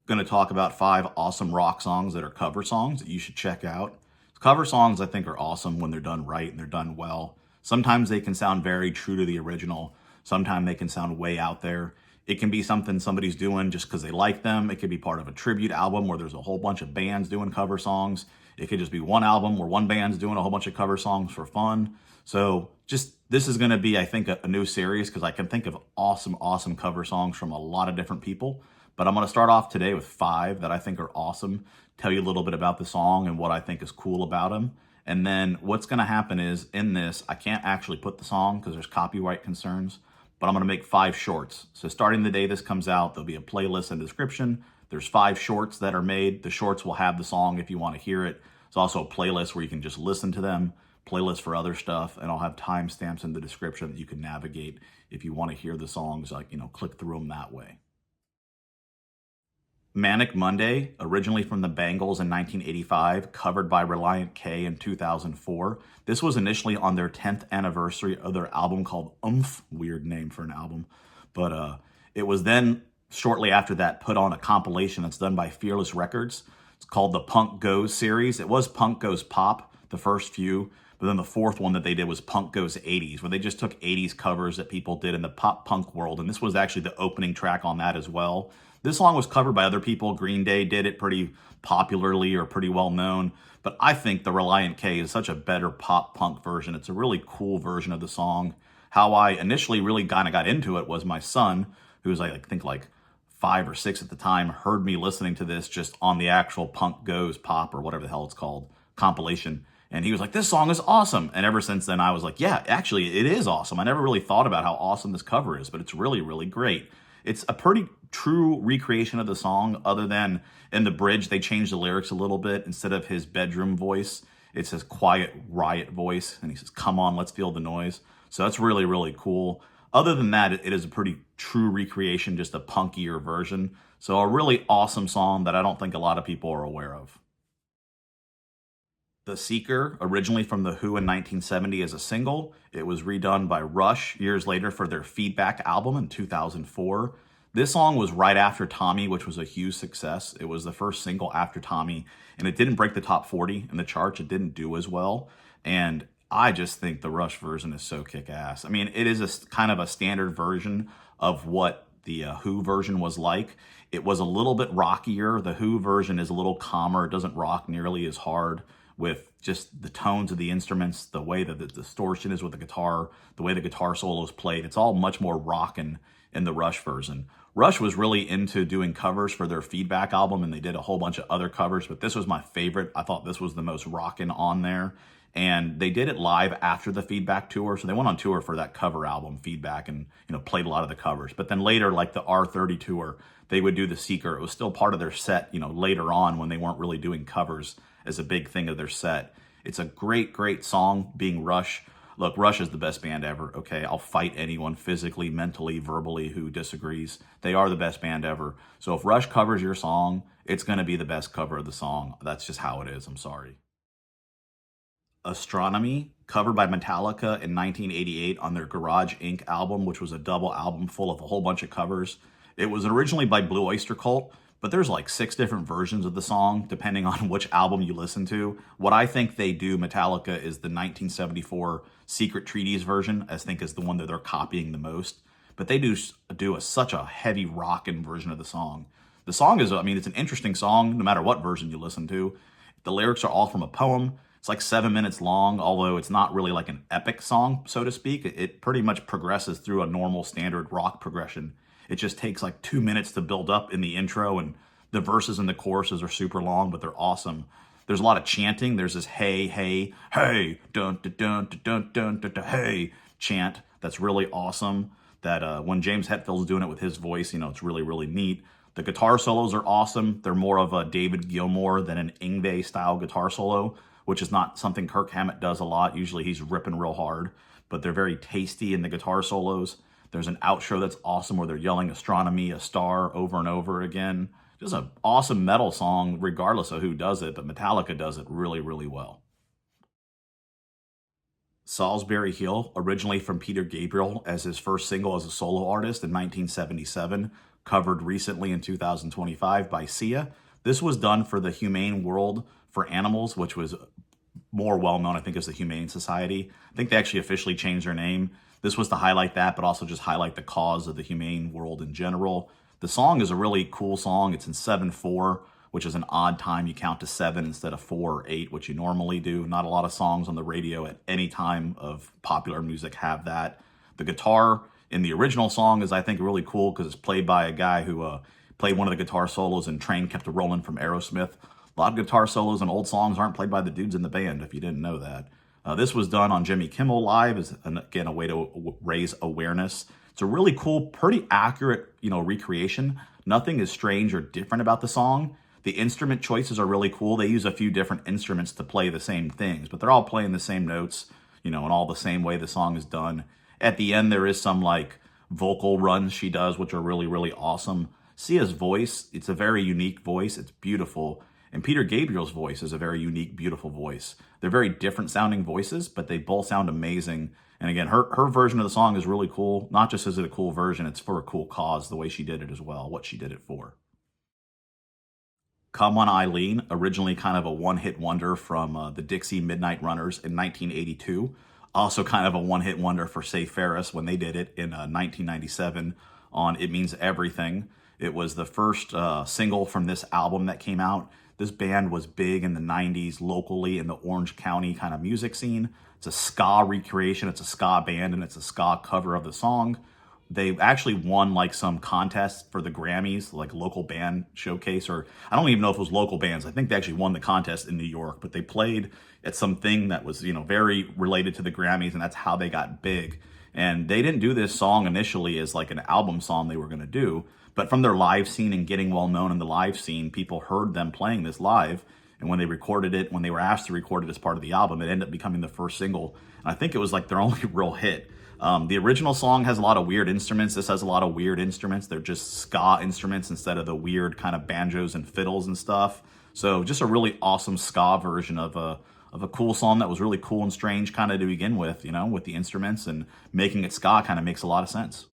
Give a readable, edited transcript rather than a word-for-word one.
going to talk about 5 awesome rock songs that are cover songs that you should check out. Cover songs, I think, are awesome when they're done right and they're done well. Sometimes they can sound very true to the original. Sometimes they can sound way out there. It can be something somebody's doing just because they like them. It could be part of a tribute album where there's a whole bunch of bands doing cover songs. It could just be one album where one band's doing a whole bunch of cover songs for fun. So this is going to be, I think, a new series because I can think of awesome cover songs from a lot of different people. But I'm going to start off today with 5 that I think are awesome, tell you a little bit about the song and what I think is cool about them. And then what's going to happen is in this, I can't actually put the song because there's copyright concerns, but I'm going to make 5 shorts. So starting the day this comes out, there'll be a playlist and description. There's 5 shorts that are made. The shorts will have the song if you want to hear it. There's also a playlist where you can just listen to them, playlist for other stuff, and I'll have timestamps in the description that you can navigate if you want to hear the songs, like, click through them that way. Manic Monday, originally from the Bangles in 1985, covered by Reliant K in 2004. This was initially on their 10th anniversary of their album called Oomph, weird name for an album, but it was then shortly after that put on a compilation that's done by Fearless Records. It's called the Punk Goes series. It was Punk Goes Pop, the first few, but then the 4th one that they did was Punk Goes 80s, where they just took 80s covers that people did in the pop punk world, and this was actually the opening track on that as well. This song was covered by other people. Green Day did it pretty popularly or pretty well known, but I think the Reliant K is such a better pop punk version. It's a really cool version of the song. How I initially really kind of got into it was my son, who was I think like 5 or 6 at the time, heard me listening to this just on the actual Punk Goes Pop or whatever the hell it's called compilation. And he was like, this song is awesome. And ever since then, I was like, yeah, actually, it is awesome. I never really thought about how awesome this cover is, but it's really, really great. It's a pretty true recreation of the song, other than in the bridge, they changed the lyrics a little bit. Instead of his bedroom voice, it's his quiet riot voice. And he says, come on, let's feel the noise. So that's really, really cool. Other than that, it is a pretty true recreation, just a punkier version. So a really awesome song that I don't think a lot of people are aware of. The Seeker, originally from The Who in 1970 as a single. It was redone by Rush years later for their Feedback album in 2004. This song was right after Tommy, which was a huge success. It was the first single after Tommy, and it didn't break the top 40 in the charts. It didn't do as well, and I just think the Rush version is so kick-ass. I mean, it is a kind of a standard version of what the Who version was like. It was a little bit rockier. The Who version is a little calmer. It doesn't rock nearly as hard, with just the tones of the instruments, the way that the distortion is with the guitar, the way the guitar solo is played. It's all much more rockin' in the Rush version. Rush was really into doing covers for their Feedback album, and they did a whole bunch of other covers, but this was my favorite. I thought this was the most rockin' on there. And they did it live after the Feedback tour. So they went on tour for that cover album, Feedback, and played a lot of the covers. But then later, like the R30 tour, they would do The Seeker. It was still part of their set, later on when they weren't really doing covers as a big thing of their set. It's a great song, being Rush. Look, Rush is the best band ever, okay? I'll fight anyone physically, mentally, verbally who disagrees. They are the best band ever. So if Rush covers your song, it's going to be the best cover of the song. That's just how it is. I'm sorry. Astronomy, covered by Metallica in 1988 on their Garage Inc. album, which was a double album full of a whole bunch of covers. It was originally by Blue Oyster Cult, but there's like 6 different versions of the song, depending on which album you listen to. What I think they do, Metallica, is the 1974 Secret Treaties version, I think is the one that they're copying the most. But they do such a heavy rockin' version of the song. The song is, it's an interesting song, no matter what version you listen to. The lyrics are all from a poem. It's like 7 minutes long, although it's not really like an epic song, so to speak. It pretty much progresses through a normal standard rock progression. It just takes like 2 minutes to build up in the intro, and the verses and the choruses are super long, but they're awesome. There's a lot of chanting. There's this hey, hey, hey, dun, dun, dun, dun, dun, dun, dun, hey chant that's really awesome. That when James Hetfield's doing it with his voice, it's really, really neat. The guitar solos are awesome. They're more of a David Gilmour than an Yngwie style guitar solo, which is not something Kirk Hammett does a lot. Usually he's ripping real hard, but they're very tasty in the guitar solos. There's an outro that's awesome where they're yelling Astronomy, a star, over and over again. Just an awesome metal song, regardless of who does it, but Metallica does it really, really well. Solsbury Hill, originally from Peter Gabriel as his first single as a solo artist in 1977, covered recently in 2025 by SIA. This was done for the Humane World for Animals, which was more well-known, I think, as the Humane Society. I think they actually officially changed their name. This was to highlight that, but also just highlight the cause of the humane world in general. The song is a really cool song. It's in 7/4, which is an odd time. You count to 7 instead of 4 or 8, which you normally do. Not a lot of songs on the radio at any time of popular music have that. The guitar in the original song is, I think, really cool because it's played by a guy who played one of the guitar solos in Train Kept a Rollin' from Aerosmith. A lot of guitar solos in old songs aren't played by the dudes in the band, if you didn't know that. This was done on Jimmy Kimmel Live, as again a way to raise awareness. It's a really cool, pretty accurate, recreation. Nothing is strange or different about the song. The instrument choices are really cool. They use a few different instruments to play the same things, but they're all playing the same notes, and all the same way the song is done. At the end, there is some vocal runs she does, which are really, really awesome. Sia's voice, it's a very unique voice. It's beautiful. And Peter Gabriel's voice is a very unique, beautiful voice. They're very different sounding voices, but they both sound amazing. And again, her version of the song is really cool. Not just is it a cool version, it's for a cool cause, the way she did it as well, what she did it for. Come On Eilenne, originally kind of a one-hit wonder from the Dixie Midnight Runners in 1982. Also kind of a one-hit wonder for, say, Ferris when they did it in 1997 on It Means Everything. It was the first single from this album that came out. This band was big in the 90s locally in the Orange County kind of music scene. It's a ska recreation. It's a ska band, and it's a ska cover of the song. They actually won some contests for the Grammys, local band showcase, or I don't even know if it was local bands. I think they actually won the contest in New York, but they played at something that was, very related to the Grammys, and that's how they got big. And they didn't do this song initially as an album song they were going to do. But from their live scene and getting well known in the live scene, people heard them playing this live. And when they recorded it, when they were asked to record it as part of the album, it ended up becoming the first single. And I think it was their only real hit. The original song has a lot of weird instruments. This has a lot of weird instruments. They're just ska instruments instead of the weird kind of banjos and fiddles and stuff. So just a really awesome ska version of a cool song that was really cool and strange kind of to begin with, with the instruments, and making it ska kind of makes a lot of sense.